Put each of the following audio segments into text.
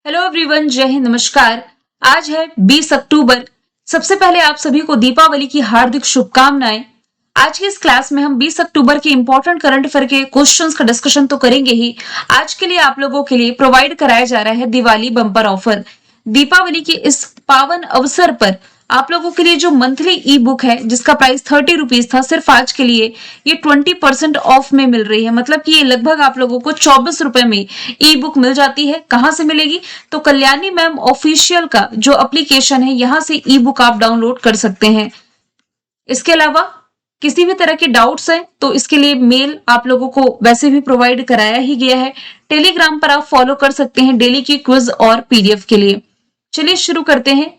Hello everyone, जय हिंद, नमस्कार। आज है 20 अक्टूबर। सबसे पहले आप सभी को दीपावली की हार्दिक शुभकामनाएं। आज की इस क्लास में हम 20 अक्टूबर के इंपॉर्टेंट करंट अफेयर के क्वेश्चंस का डिस्कशन तो करेंगे ही। आज के लिए आप लोगों के लिए प्रोवाइड कराया जा रहा है दिवाली बम्पर ऑफर। दीपावली की इस पावन अवसर पर आप लोगों के लिए जो मंथली ई बुक है जिसका प्राइस 30 रुपीज था, सिर्फ आज के लिए ये 20% ऑफ में मिल रही है। मतलब कि ये लगभग आप लोगों को 24 रुपए में ई बुक मिल जाती है। कहां से मिलेगी? तो कल्याणी मैम ऑफिशियल का जो एप्लीकेशन है, यहां से ई बुक आप डाउनलोड कर सकते हैं। इसके अलावा किसी भी तरह के डाउट्स हैं तो इसके लिए मेल आप लोगों को वैसे भी प्रोवाइड कराया ही गया है। टेलीग्राम पर आप फॉलो कर सकते हैं डेली की क्विज और पीडीएफ के लिए। चलिए शुरू करते हैं।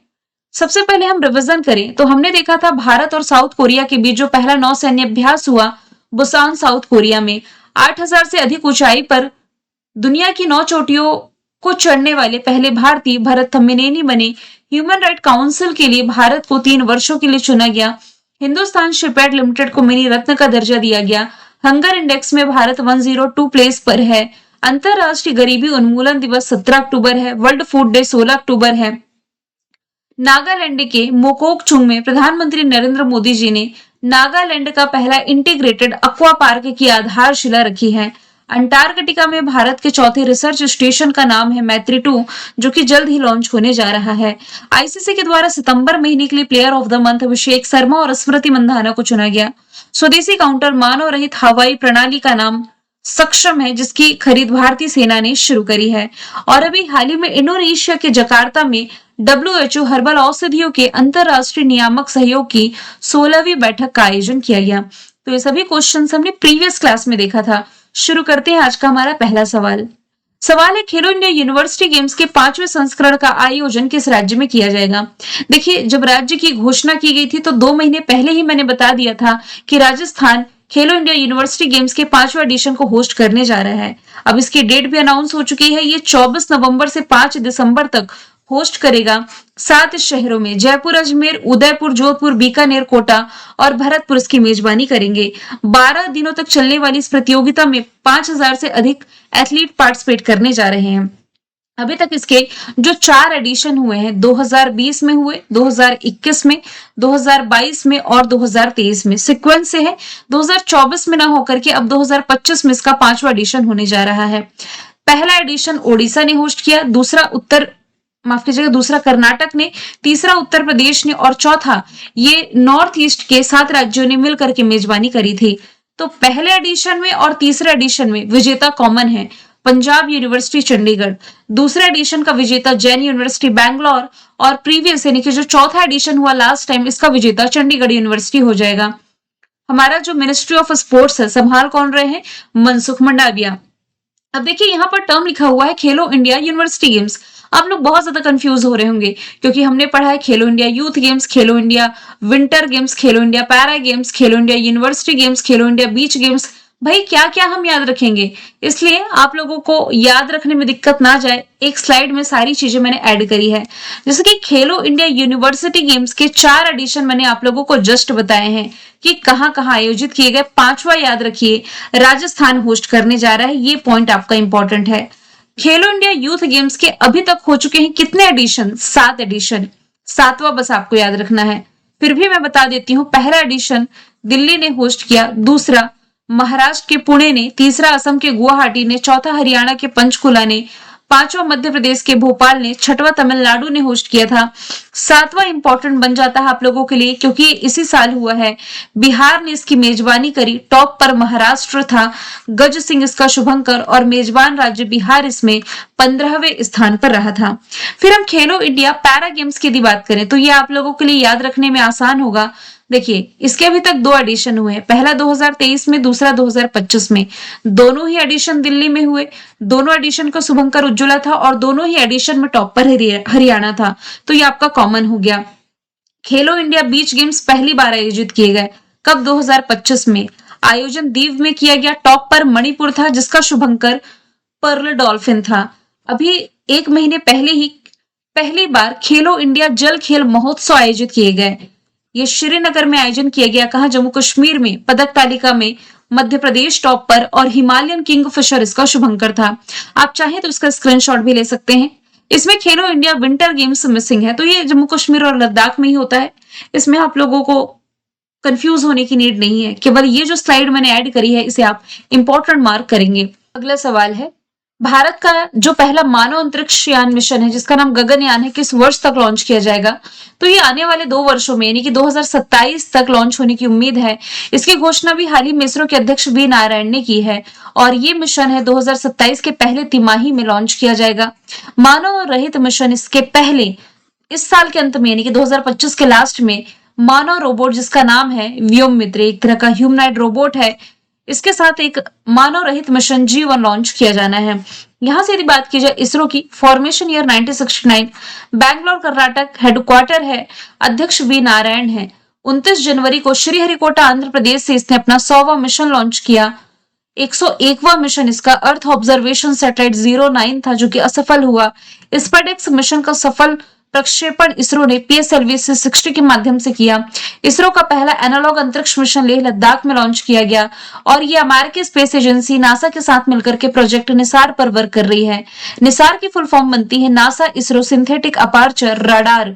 सबसे पहले हम रिवीजन करें तो हमने देखा था भारत और साउथ कोरिया के बीच जो पहला नौसैन्य अभ्यास हुआ बुसान साउथ कोरिया में 8000 से अधिक ऊंचाई पर दुनिया की 9 चोटियों को चढ़ने वाले पहले भारतीय भरत थम्मेनेनी बने। ह्यूमन राइट काउंसिल के लिए भारत को 3 वर्षों के लिए चुना गया। हिंदुस्तान शिपयार्ड लिमिटेड को मिनी रत्न का दर्जा दिया गया। हंगर इंडेक्स में भारत 102 प्लेस पर है। अंतरराष्ट्रीय गरीबी उन्मूलन दिवस 17 अक्टूबर है। वर्ल्ड फूड डे 16 अक्टूबर है। नागालैंड के मोकोकचुंग में प्रधानमंत्री नरेंद्र मोदी जी ने नागालैंड का पहला इंटीग्रेटेड एक्वा पार्क की आधारशिला रखी है। अंटार्कटिका में भारत के चौथे रिसर्च स्टेशन का नाम है मैत्री 2, जो कि जल्द ही लॉन्च होने जा रहा है। आईसीसी के द्वारा सितंबर महीने के लिए player of the month Abhishek Sharma और स्मृति मंधाना को चुना गया। स्वदेशी काउंटर मानव रहित हवाई प्रणाली का नाम सक्षम है, जिसकी खरीद भारतीय सेना ने शुरू करी है। और अभी हाल ही में इंडोनेशिया के जकार्ता में WHO हर्बल औषधियों के अंतरराष्ट्रीय नियामक सहयोग की 16वीं बैठक का आयोजन किया गया। तो ये सभी क्वेश्चंस हमने प्रीवियस क्लास में देखा था। शुरू करते हैं आज का हमारा पहला सवाल। सवाल है, खेलो इंडिया यूनिवर्सिटी गेम्स के 5वें संस्करण का आयोजन किस राज्य में किया जाएगा? देखिए, जब राज्य की घोषणा की गई थी तो 2 महीने पहले ही मैंने बता दिया था कि राजस्थान खेलो इंडिया यूनिवर्सिटी गेम्स के 5वें एडिशन को होस्ट करने जा रहा है। अब इसकी डेट भी अनाउंस हो चुकी है। ये 24 नवंबर से 5 दिसंबर तक होस्ट करेगा 7 शहरों में। जयपुर, अजमेर, उदयपुर, जोधपुर, बीकानेर, कोटा और भरतपुर इसकी मेजबानी करेंगे। 12 दिनों तक चलने वाली इस प्रतियोगिता में 5000 से अधिक एथलीट पार्टिसिपेट करने जा रहे हैं। अभी तक इसके जो 4 एडिशन हुए हैं, 2020 में हुए, 2021 में, 2022 में और 2023 में सीक्वेंस से है। 2024 में ना होकर के अब 2025 में इसका 5वां एडिशन होने जा रहा है। पहला एडिशन ओडिशा ने होस्ट किया, दूसरा कर्नाटक ने, तीसरा उत्तर प्रदेश ने और चौथा ये नॉर्थ ईस्ट के 7 राज्यों ने मिलकर के मेजबानी करी थी। तो पहले एडिशन में और तीसरे एडिशन में विजेता कॉमन है पंजाब यूनिवर्सिटी चंडीगढ़। दूसरे एडिशन का विजेता जैन यूनिवर्सिटी बैंगलोर और प्रीवियस यानी कि जो चौथा एडिशन हुआ लास्ट टाइम, इसका विजेता चंडीगढ़ यूनिवर्सिटी हो जाएगा। हमारा जो मिनिस्ट्री ऑफ स्पोर्ट्स है, संभाल कौन रहे हैं? मनसुख मंडाविया। अब देखिए, यहाँ पर टर्म लिखा हुआ है खेलो इंडिया यूनिवर्सिटी गेम्स। आप लोग बहुत ज्यादा कंफ्यूज हो रहे होंगे क्योंकि हमने पढ़ा है खेलो इंडिया यूथ गेम्स, खेलो इंडिया विंटर गेम्स, खेलो इंडिया पैरा गेम्स, खेलो इंडिया यूनिवर्सिटी गेम्स, खेलो इंडिया बीच गेम्स। भाई क्या क्या हम याद रखेंगे? इसलिए आप लोगों को याद रखने में दिक्कत ना जाए, एक स्लाइड में सारी चीजें मैंने ऐड करी है। जैसे कि खेलो इंडिया यूनिवर्सिटी गेम्स के 4 एडिशन मैंने आप लोगों को जस्ट बताए हैं कि कहां कहां आयोजित किए गए। 5वां याद रखिए, राजस्थान होस्ट करने जा रहा है। ये पॉइंट आपका इंपॉर्टेंट है। खेलो इंडिया यूथ गेम्स के अभी तक हो चुके हैं कितने एडिशन? 7 एडिशन। 7वां बस आपको याद रखना है। फिर भी मैं बता देती हूँ, पहला एडिशन दिल्ली ने होस्ट किया, दूसरा महाराष्ट्र के पुणे ने, तीसरा असम के गुवाहाटी ने, चौथा हरियाणा के पंचकुला ने, 5वां मध्य प्रदेश के भोपाल ने, 6वां तमिलनाडु ने होस्ट किया था। 7वां इंपॉर्टेंट बन जाता है आप लोगों के लिए क्योंकि इसी साल हुआ है। बिहार ने इसकी मेजबानी करी, टॉप पर महाराष्ट्र था, गज सिंह इसका शुभंकर और मेजबान राज्य बिहार इसमें 15वें स्थान पर रहा था। फिर हम खेलो इंडिया पैरा गेम्स की बात करें तो ये आप लोगों के लिए याद रखने में आसान होगा। देखिए, इसके अभी तक 2 एडिशन हुए हैं, पहला 2023 में, दूसरा 2025 में। दोनों ही एडिशन दिल्ली में हुए। दोनों एडिशन का शुभंकर उज्ज्वला था और दोनों ही एडिशन में टॉप पर हरियाणा था। तो ये आपका कॉमन हो गया। खेलो इंडिया बीच गेम्स पहली बार आयोजित किए गए कब? 2025 में। आयोजन दीव में किया गया, टॉप पर मणिपुर था जिसका शुभंकर पर्ल डॉल्फिन था। अभी 1 महीने पहले ही पहली बार खेलो इंडिया जल खेल महोत्सव आयोजित किए गए। ये श्रीनगर में आयोजन किया गया। कहां? जम्मू कश्मीर में। पदक तालिका में मध्य प्रदेश टॉप पर और हिमालयन किंगफिशर इसका शुभंकर था। आप चाहें तो इसका स्क्रीनशॉट भी ले सकते हैं। इसमें खेलो इंडिया विंटर गेम्स मिसिंग है, तो ये जम्मू कश्मीर और लद्दाख में ही होता है। इसमें आप लोगों को कंफ्यूज होने की नीड नहीं है, केवल ये जो स्लाइड मैंने ऐड करी है इसे आप इंपॉर्टेंट मार्क करेंगे। अगला सवाल है, भारत का जो पहला मानव अंतरिक्ष यान मिशन है जिसका नाम गगनयान है, किस वर्ष तक लॉन्च किया जाएगा? तो ये आने वाले 2 वर्षों में यानी कि 2027 तक लॉन्च होने की उम्मीद है। इसकी घोषणा भी हाल ही में इसरो के अध्यक्ष वी नारायण ने की है और ये मिशन है 2027 के पहले तिमाही में लॉन्च किया जाएगा। मानव रहित मिशन इसके पहले इस साल के अंत में यानी कि 2025 के लास्ट में मानव रोबोट जिसका नाम है व्योम मित्र, एक तरह का ह्यूमनॉइड रोबोट है, इसके साथ एक मानव रहित मिशन G1 लॉन्च किया जाना है। यहां से यदि बात की जाए इसरो की, formation year 1969, Bangalore Karnataka headquarter है, अध्यक्ष वी नारायण है। 29 जनवरी को श्रीहरिकोटा आंध्र प्रदेश से इसने अपना 100वां मिशन लॉन्च किया। 101वां मिशन इसका अर्थ ऑब्जर्वेशन सैटेलाइट 09 था जो कि असफल हुआ। स्पेडेक्स मिशन का सफल प्रक्षेपण इसरो ने PSLV 60 के माध्यम से किया। इसरो का पहला एनालॉग अंतरिक्ष मिशन लेह लद्दाख में लॉन्च किया गया और ये अमेरिकी स्पेस एजेंसी नासा के साथ मिलकर के प्रोजेक्ट निसार पर वर्क कर रही है। निसार की फुल फॉर्म बनती है NASA ISRO synthetic aperture radar.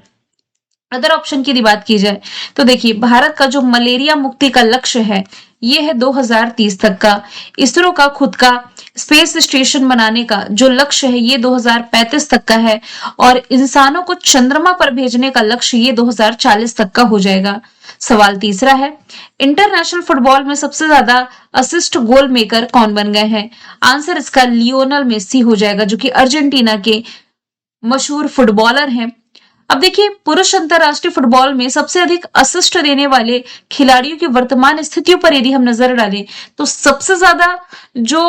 Other option की बात की जाए तो देखिए, भारत का जो मलेरिया मुक्ति का लक्ष्य है ये है 2030 तक का। इसरो का खुद का स्पेस स्टेशन बनाने का जो लक्ष्य है ये 2035 तक का है और इंसानों को चंद्रमा पर भेजने का लक्ष्य ये 2040 तक का हो जाएगा। सवाल तीसरा है, इंटरनेशनल फुटबॉल में सबसे ज्यादा असिस्ट गोल मेकर कौन बन गए हैं? आंसर इसका लियोनल मेसी हो जाएगा जो कि अर्जेंटीना के मशहूर फुटबॉलर हैं। अब देखिए, पुरुष अंतरराष्ट्रीय फुटबॉल में सबसे अधिक असिस्ट देने वाले खिलाड़ियों की वर्तमान स्थितियों पर यदि हम नजर डालें तो सबसे ज्यादा जो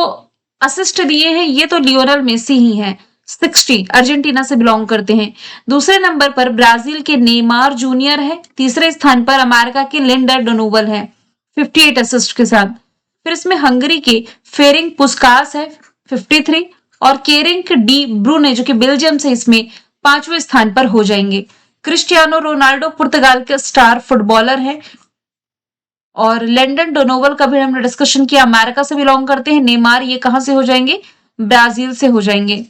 असिस्ट दिए हैं ये तो लियोनल मेसी ही हैं, 60, अर्जेंटीना से बिलोंग करते हैं। दूसरे नंबर पर ब्राजील के नेमार जूनियर है। तीसरे स्थान पर अमेरिका के लिंडर डोनोवल है 58 असिस्ट के साथ। फिर इसमें हंगरी के फेरिंग पुस्कास है 53 और केरिंग डी ब्रूने जो कि बेल्जियम से इसमें 5वें स्थान पर हो जाएंगे। क्रिस्टियानो रोनाल्डो पुर्तगाल के स्टार फुटबॉलर हैं और लैंडन डोनोवल का भी हमने डिस्कशन किया, अमेरिका से बिलोंग करते हैं। नेमार ये कहां से हो जाएंगे? ब्राजील से हो जाएंगे।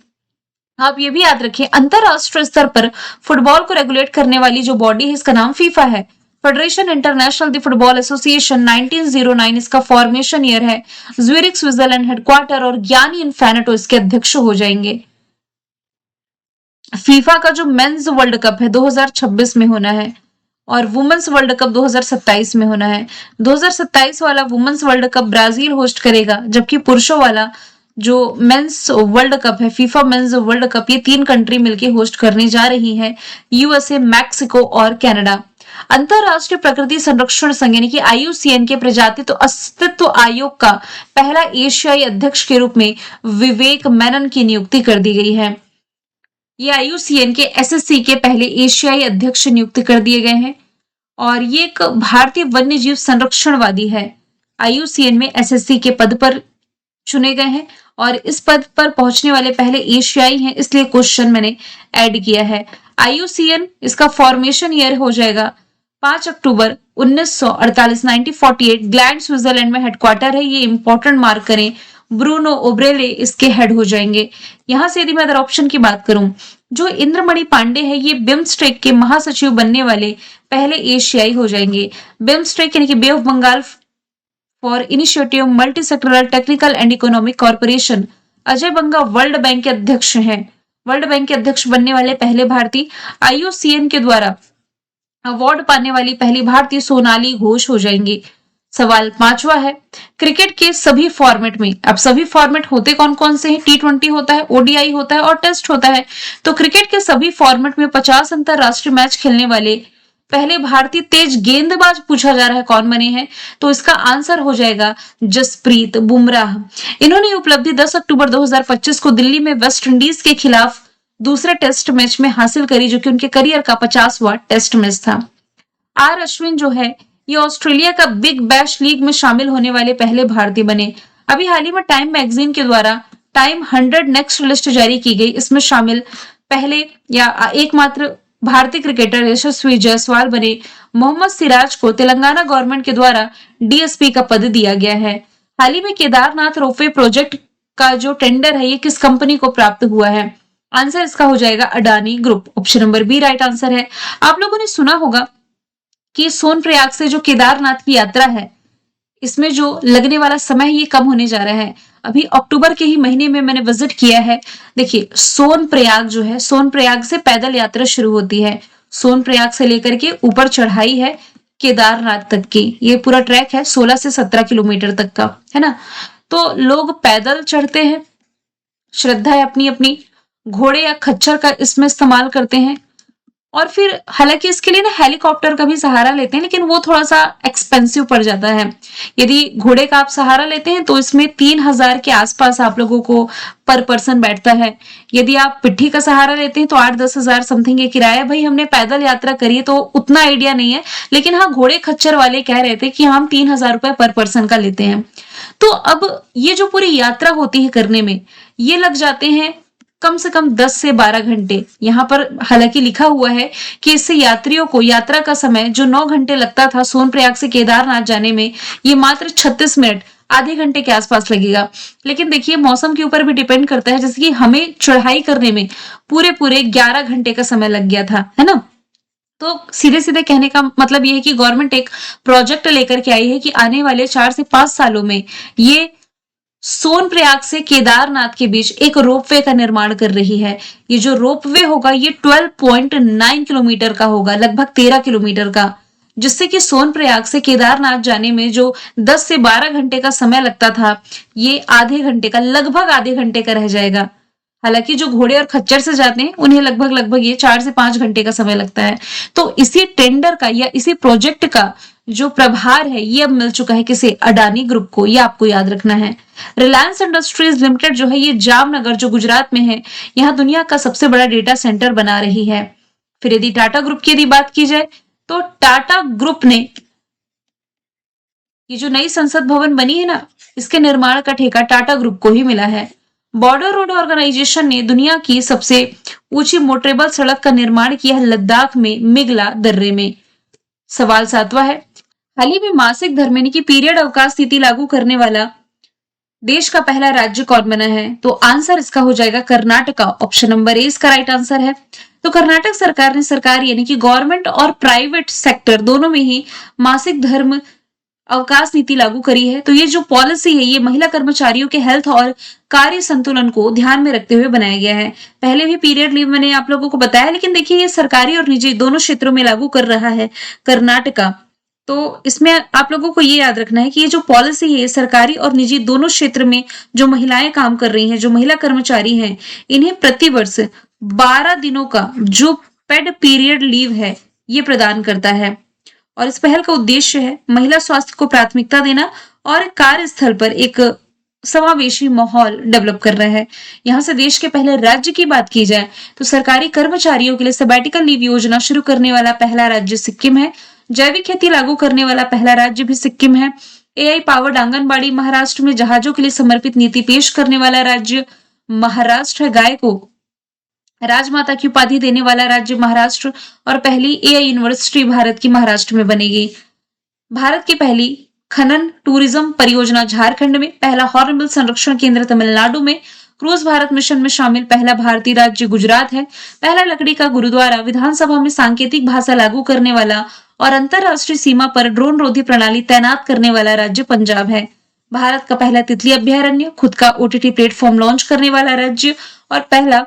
आप ये भी याद रखिए, अंतरराष्ट्रीय स्तर पर फुटबॉल को रेगुलेट करने वाली जो बॉडी है इसका नाम फीफा है, federation international the football association. 1909 इसका फॉर्मेशन ईयर है। ज्यूरिख स्विट्जरलैंड हेडक्वार्टर और गियानी इन्फैनेटो इसके अध्यक्ष हो जाएंगे। फीफा का जो मेंस वर्ल्ड कप है 2026 में होना है और वुमेन्स वर्ल्ड कप 2027 में होना है। 2027 वाला women's world cup Brazil host करेगा, जबकि पुरुषों वाला जो मेंस वर्ल्ड कप है, फीफा मेंस वर्ल्ड कप, ये 3 कंट्री मिलकर होस्ट करने जा रही है, USA, मैक्सिको और कनाडा। अंतरराष्ट्रीय प्रकृति संरक्षण संघ यानी कि IUCN के प्रजाति तो अस्तित्व आयोग का पहला एशियाई अध्यक्ष के रूप में विवेक मेनन की नियुक्ति कर दी गई है। ये IUCN के SSC के पहले एशियाई अध्यक्ष नियुक्त कर दिए गए हैं और ये एक भारतीय वन्य जीव संरक्षणवादी है। IUCN में SSC के पद पर चुने गए हैं और इस पद पर पहुंचने वाले पहले एशियाई हैं, इसलिए क्वेश्चन मैंने ऐड किया है। IUCN इसका फॉर्मेशन ईयर हो जाएगा 5 अक्टूबर 1948, 1948। ग्लैंड स्विट्जरलैंड में हेडक्वार्टर है, ये इंपॉर्टेंट मार्क करें। ब्रूनो ओब्रेले इसके हेड हो जाएंगे। यहां से यदि मैं अदर ऑप्शन की बात करूं, जो इंद्रमणि पांडे है ये बिम्स्टेक के महासचिव बनने वाले पहले एशियाई हो जाएंगे। बिम्स्टेक यानी कि bay of Bengal for initiative multi sectoral technical and economic corporation. Ajay Banga world bank के अध्यक्ष हैं। वर्ल्ड बैंक के अध्यक्ष बनने वाले पहले भारतीय। IUCN के द्वारा अवार्ड पाने वाली पहली भारतीय सोनाली घोष हो जाएंगी। सवाल 5वां है, क्रिकेट के सभी फॉर्मेट में, अब सभी फॉर्मेट होते कौन कौन से हैं? T20 होता है, ODI होता है और टेस्ट होता है। तो क्रिकेट के सभी फॉर्मेट में 50 अंतरराष्ट्रीय मैच खेलने वाले पहले भारतीय तेज गेंदबाज पूछा जा रहा है कौन बने हैं? तो इसका आंसर हो जाएगा जसप्रीत बुमराह। इन्होंने उपलब्धि 10 अक्टूबर 2025 को दिल्ली में वेस्ट इंडीज के खिलाफ दूसरे टेस्ट मैच में हासिल करी, जो कि उनके करियर का 50वां टेस्ट मैच था। R अश्विन जो है ये ऑस्ट्रेलिया का बिग बैश लीग में शामिल होने वाले पहले भारतीय बने। अभी हाल ही में टाइम मैगजीन के द्वारा टाइम 100 नेक्स्ट लिस्ट जारी की गई, इसमें शामिल पहले या एकमात्र भारतीय क्रिकेटर यशस्वी जायसवाल बने। मोहम्मद सिराज को तेलंगाना गवर्नमेंट के द्वारा DSP का पद दिया गया है। हाल ही में केदारनाथ रोपवे प्रोजेक्ट का जो टेंडर है ये किस कंपनी को प्राप्त हुआ है? आंसर इसका हो जाएगा Adani group. Option number B right answer है। आप लोगों ने सुना होगा कि सोनप्रयाग से जो केदारनाथ की यात्रा है, इसमें जो लगने वाला समय है ये कम होने जा रहा है। अभी अक्टूबर के ही महीने में मैंने विजिट किया है। देखिए सोनप्रयाग जो है, सोनप्रयाग से पैदल यात्रा शुरू होती है। सोनप्रयाग से लेकर के ऊपर चढ़ाई है केदारनाथ तक की। ये पूरा ट्रैक है 16 से 17 किलोमीटर तक का, है ना। तो लोग पैदल चढ़ते हैं, श्रद्धा है अपनी अपनी, घोड़े या खच्चर का इसमें इस्तेमाल करते हैं। और फिर हालांकि इसके लिए ना हेलीकॉप्टर का भी सहारा लेते हैं, लेकिन वो थोड़ा सा एक्सपेंसिव पड़ जाता है। यदि घोड़े का आप सहारा लेते हैं तो इसमें 3,000 के आसपास आप लोगों को पर पर्सन बैठता है। यदि आप पिट्ठी का सहारा लेते हैं तो 8-10 हजार समथिंग ये किराया। भाई हमने पैदल यात्रा करी है तो उतना आइडिया नहीं है, लेकिन हाँ घोड़े खच्चर वाले कह रहे थे कि हम 3,000 रुपए पर पर्सन का लेते हैं। तो अब ये जो पूरी यात्रा होती है करने में, ये लग जाते हैं कम से कम 10 से 12 घंटे। यहाँ पर हालांकि लिखा हुआ है कि इससे यात्रियों को यात्रा का समय जो 9 घंटे लगता था सोनप्रयाग से केदारनाथ जाने में, ये मात्र 36 मिनट, आधे घंटे के आसपास लगेगा। लेकिन देखिए मौसम के ऊपर भी डिपेंड करता है, जैसे कि हमें चढ़ाई करने में पूरे पूरे 11 घंटे का समय लग गया था, है ना। तो सीधे सीधे कहने का मतलब ये है कि गवर्नमेंट एक प्रोजेक्ट लेकर के आई है कि आने वाले 4 से 5 सालों में ये सोनप्रयाग से केदारनाथ के बीच एक रोपवे का निर्माण कर रही है। ये जो रोपवे होगा ये 12.9 किलोमीटर का होगा, लगभग 13 किलोमीटर का, जिससे कि सोनप्रयाग से केदारनाथ जाने में जो 10 से 12 घंटे का समय लगता था, ये आधे घंटे का, लगभग आधे घंटे का रह जाएगा। हालांकि जो घोड़े और खच्चर से जाते हैं उन्हें लगभग लगभग ये 4 से 5 घंटे का समय लगता है। तो इसी टेंडर का या इसी प्रोजेक्ट का जो प्रभार है ये अब मिल चुका है किसे, अडानी ग्रुप को। ये आपको याद रखना है। रिलायंस इंडस्ट्रीज लिमिटेड जो है ये जामनगर जो गुजरात में है, यहाँ दुनिया का सबसे बड़ा डेटा सेंटर बना रही है। फिर यदि टाटा ग्रुप की यदि बात की जाए तो टाटा ग्रुप ने ये जो नई संसद भवन बनी है ना, इसके निर्माण का ठेका टाटा ग्रुप को ही मिला है। बॉर्डर रोड ऑर्गेनाइजेशन ने दुनिया की सबसे ऊंची मोटरेबल सड़क का निर्माण किया है लद्दाख में मिगला दर्रे में। सवाल 7वां है, हाल ही में मासिक धर्म यानी कि पीरियड अवकाश नीति लागू करने वाला देश का पहला राज्य कौन बना है? तो आंसर इसका हो जाएगा कर्नाटका। ऑप्शन नंबर ए इसका राइट आंसर है। तो कर्नाटक सरकार ने सरकार यानी कि गवर्नमेंट और प्राइवेट सेक्टर दोनों में ही मासिक धर्म अवकाश नीति लागू करी है। तो ये जो पॉलिसी है ये महिला कर्मचारियों के हेल्थ और कार्य संतुलन को ध्यान में रखते हुए बनाया गया है। पहले भी पीरियड लीव मैंने आप लोगों को बताया, लेकिन देखिए ये सरकारी और निजी दोनों क्षेत्रों में लागू कर रहा है कर्नाटका। तो इसमें आप लोगों को ये याद रखना है कि ये जो पॉलिसी है सरकारी और निजी दोनों क्षेत्र में जो महिलाएं काम कर रही हैं, जो महिला कर्मचारी हैं, इन्हें प्रतिवर्ष 12 दिनों का जो पेड पीरियड लीव है ये प्रदान करता है। और इस पहल का उद्देश्य है महिला स्वास्थ्य को प्राथमिकता देना और कार्यस्थल पर एक समावेशी माहौल डेवलप कर रहा है। यहाँ से देश के पहले राज्य की बात की जाए तो सरकारी कर्मचारियों के लिए सबैटिकल लीव योजना शुरू करने वाला पहला राज्य सिक्किम है। जैविक खेती लागू करने वाला पहला राज्य भी सिक्किम है। एआई पावर्ड आंगनबाड़ी महाराष्ट्र में जहाजों के लिए समर्पित नीति पेश करने वाला राज्य महाराष्ट्र है। गाय को राजमाता की उपाधि देने वाला राज्य महाराष्ट्र और पहली एआई यूनिवर्सिटी भारत की महाराष्ट्र में बनेगी। भारत की पहली खनन टूरिज्म परियोजना झारखंड में, पहला हॉर्नबिल संरक्षण केंद्र तमिलनाडु में, क्रूज भारत मिशन में शामिल पहला भारतीय राज्य गुजरात है। पहला लकड़ी का गुरुद्वारा, विधानसभा में सांकेतिक भाषा लागू करने वाला और अंतरराष्ट्रीय सीमा पर ड्रोन रोधी प्रणाली तैनात करने वाला राज्य पंजाब है। भारत का पहला तितली अभ्यारण्य, खुद का ओटीटी प्लेटफॉर्म लॉन्च करने वाला राज्य और पहला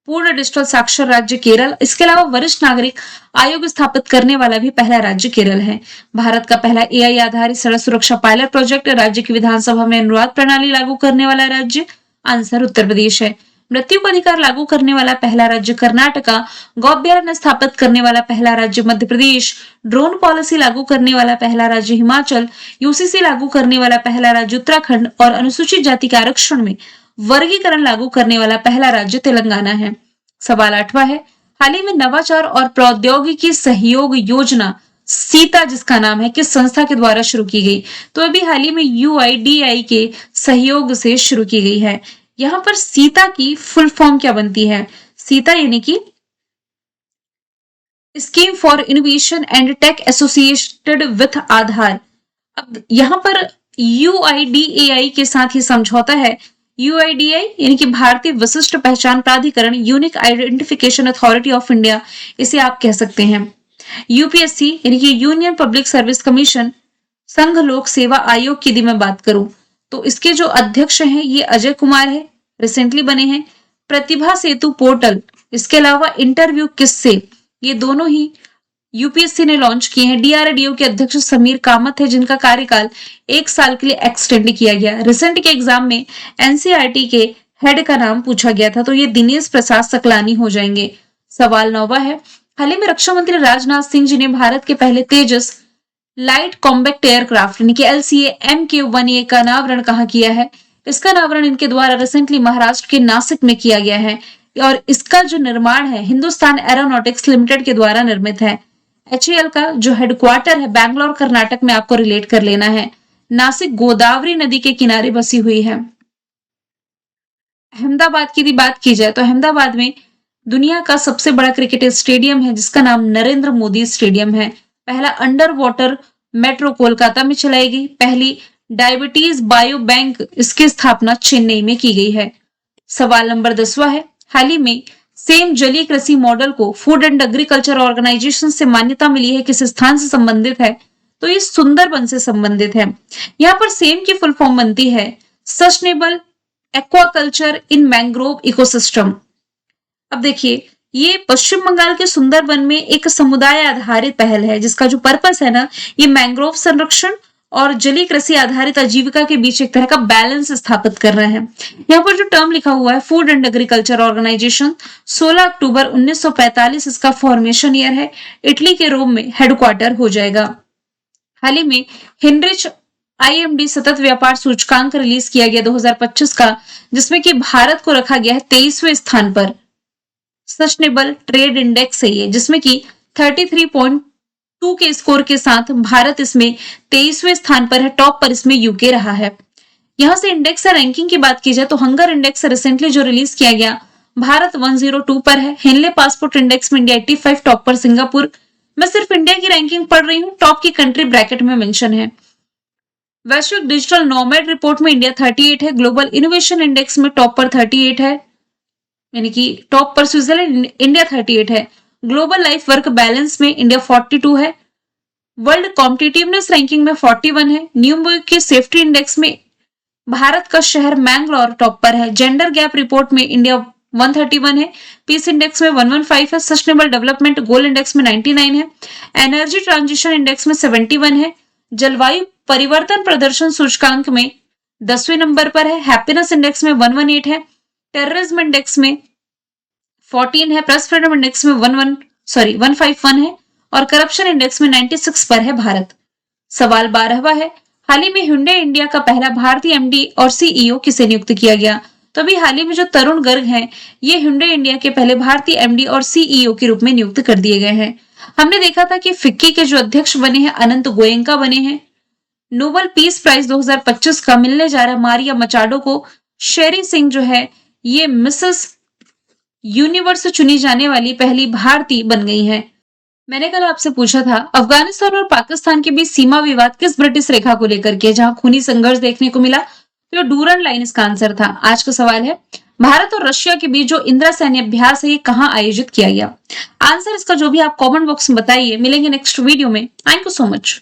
पूर्ण डिजिटल साक्षर राज्य केरल। इसके अलावा वरिष्ठ नागरिक आयोग स्थापित करने वाला भी पहला राज्य केरल है। भारत का पहला एआई आधारित सड़क सुरक्षा पायलट प्रोजेक्ट, राज्य की विधानसभा में अनुवाद प्रणाली लागू करने वाला राज्य आंसर उत्तर प्रदेश है। मृत्यु का अधिकार लागू करने वाला पहला राज्य कर्नाटका, गौअभ्यारण्य स्थापित करने वाला पहला राज्य मध्य प्रदेश, ड्रोन पॉलिसी लागू करने वाला पहला राज्य हिमाचल, यूसीसी लागू करने वाला पहला राज्य उत्तराखंड और अनुसूचित जाति के आरक्षण में वर्गीकरण लागू करने वाला पहला राज्य तेलंगाना है। सवाल 8वां है, हाल ही में नवाचार और प्रौद्योगिकी सहयोग योजना सीता जिसका नाम है किस संस्था के द्वारा शुरू की गई? तो अभी हाल ही में यूआईडीआई के सहयोग से शुरू की गई है। यहाँ पर सीता की फुल फॉर्म क्या बनती है? सीता यानी कि scheme for innovation and tech associated with Aadhaar. अब यहाँ पर यूआईडीएआई के साथ ही समझौता है। यूआईडीआई यानी कि भारतीय विशिष्ट पहचान प्राधिकरण, unique identification authority of India, इसे आप कह सकते हैं। यूपीएससी यानी कि यूनियन पब्लिक सर्विस कमीशन, संघ लोक सेवा आयोग की यदि मैं बात करूं तो इसके जो अध्यक्ष हैं ये अजय कुमार है, रिसेंटली बने हैं। प्रतिभा सेतु पोर्टल, इसके अलावा इंटरव्यू किससे, ये दोनों ही यूपीएससी ने लॉन्च किए हैं। डीआरडीओ के अध्यक्ष समीर कामत है, जिनका कार्यकाल 1 साल के लिए एक्सटेंड किया गया। रिसेंट के एग्जाम में एनसीईआरटी के हेड का नाम पूछा गया था, तो ये दिनेश प्रसाद सकलानी हो जाएंगे। सवाल 9वां है, हाल ही में रक्षा मंत्री राजनाथ सिंह जी ने भारत के पहले तेजस लाइट कॉम्बैक्ट एयरक्राफ्ट यानी कि LCA MQ-1A का अनावरण कहाँ किया है? इसका अनावरण इनके द्वारा रिसेंटली महाराष्ट्र के नासिक में किया गया है और इसका जो निर्माण है हिंदुस्तान एरोनॉटिक्स लिमिटेड के द्वारा निर्मित है। HAL का जो हेडक्वार्टर है बैंगलोर कर्नाटक में आपको रिलेट कर लेना है। नासिक गोदावरी नदी के किनारे बसी हुई है। अहमदाबाद की यदि बात की जाए तो अहमदाबाद में दुनिया का सबसे बड़ा क्रिकेट स्टेडियम है जिसका नाम नरेंद्र मोदी स्टेडियम है। पहला अंडर वाटर मेट्रो कोलकाता में चलाई गई। पहली डायबिटीज बायो बैंक, इसकी स्थापना चेन्नई में की गई है। सवाल नंबर 10वां है, हाल ही में सेम जलीय कृषि मॉडल को फूड एंड एग्रीकल्चर ऑर्गेनाइजेशन से मान्यता मिली है, किस स्थान से संबंधित है? तो ये सुंदरबन से संबंधित है। यहाँ पर सेम की फुल फॉर्म बनती है सस्टेनेबल एक्वाकल्चर इन मैंग्रोव इकोसिस्टम। अब देखिए, ये पश्चिम बंगाल के सुंदरबन में एक समुदाय आधारित पहल है जिसका जो पर्पस है ना, ये मैंग्रोव संरक्षण और जलीय कृषि आधारित आजीविका के बीच एक तरह का बैलेंस स्थापित कर रहे हैं। यहाँ पर जो टर्म लिखा हुआ है फूड एंड एग्रीकल्चर ऑर्गेनाइजेशन, 16 अक्टूबर 1945 इसका फॉर्मेशन ईयर है। इटली के रोम में हेडक्वार्टर हो जाएगा। हाल ही में हिनरिच IMD सतत व्यापार सूचकांक रिलीज किया गया 2025 का, जिसमें कि भारत को रखा गया है 23वें स्थान पर। सस्टेनेबल ट्रेड इंडेक्स है ये, जिसमें कि 33.2 के स्कोर के साथ भारत इसमें 23वें स्थान पर है। टॉप पर इसमें यूके रहा है। यहां से इंडेक्स रैंकिंग की बात की जाए तो हंगर इंडेक्स रिसेंटली जो रिलीज किया गया, भारत 102 पर है। हेनले पासपोर्ट इंडेक्स में इंडिया 85, टॉप पर सिंगापुर। मैं सिर्फ इंडिया की रैंकिंग पढ़ रही हूँ, टॉप की कंट्री ब्रैकेट में मेंशन है। वैश्विक डिजिटल नोमैड रिपोर्ट में इंडिया 38 है। ग्लोबल इनोवेशन इंडेक्स में टॉप पर 38 है, यानी कि टॉप पर स्विट्जरलैंड, इंडिया 38 है। ग्लोबल लाइफ वर्क बैलेंस में इंडिया 42 है। वर्ल्ड कॉम्पिटिटिवनेस रैंकिंग में 41 है। न्यूयॉर्क के सेफ्टी इंडेक्स में भारत का शहर मैंगलोर टॉप पर है। जेंडर गैप रिपोर्ट में इंडिया 131 है। पीस इंडेक्स में 115 है। सस्टेनेबल डेवलपमेंट गोल इंडेक्स में 99 है। एनर्जी ट्रांजिशन इंडेक्स में 71 है। जलवायु परिवर्तन प्रदर्शन सूचकांक में 10वें नंबर पर है। हैप्पीनेस इंडेक्स में 118 है। टेररिज्म इंडेक्स में 14 है। प्रेस फ्रीडम इंडेक्स में 151 है और करप्शन इंडेक्स में 96 पर है भारत। सवाल 12वां है, हाल ही में hyundai इंडिया का पहला भारतीय MD और CEO किसे नियुक्त किया गया? तो अभी हाल ही में जो तरुण गर्ग हैं, ये hyundai इंडिया के पहले भारतीय MD और CEO के रूप में नियुक्त कर दिए गए हैं। हमने देखा था कि फिक्की के जो अध्यक्ष बने हैं अनंत गोयंका बने हैं। नोबेल पीस प्राइज 2025 का मिलने जा रहा मारिया मचाडो को। शेरी सिंह जो है ये मिसेस यूनिवर्स चुनी जाने वाली पहली भारतीय बन गई हैं। मैंने कल आपसे पूछा था अफगानिस्तान और पाकिस्तान के बीच सीमा विवाद किस ब्रिटिश रेखा को लेकर के जहां खूनी संघर्ष देखने को मिला, तो डूरन लाइन इसका आंसर था। आज का सवाल है, भारत और रशिया के बीच जो इंदिरा सैन्य अभ्यास है ये कहां आयोजित किया गया? आंसर इसका जो भी आप कमेंट बॉक्स में बताइए। मिलेंगे नेक्स्ट वीडियो में। Thank you so much.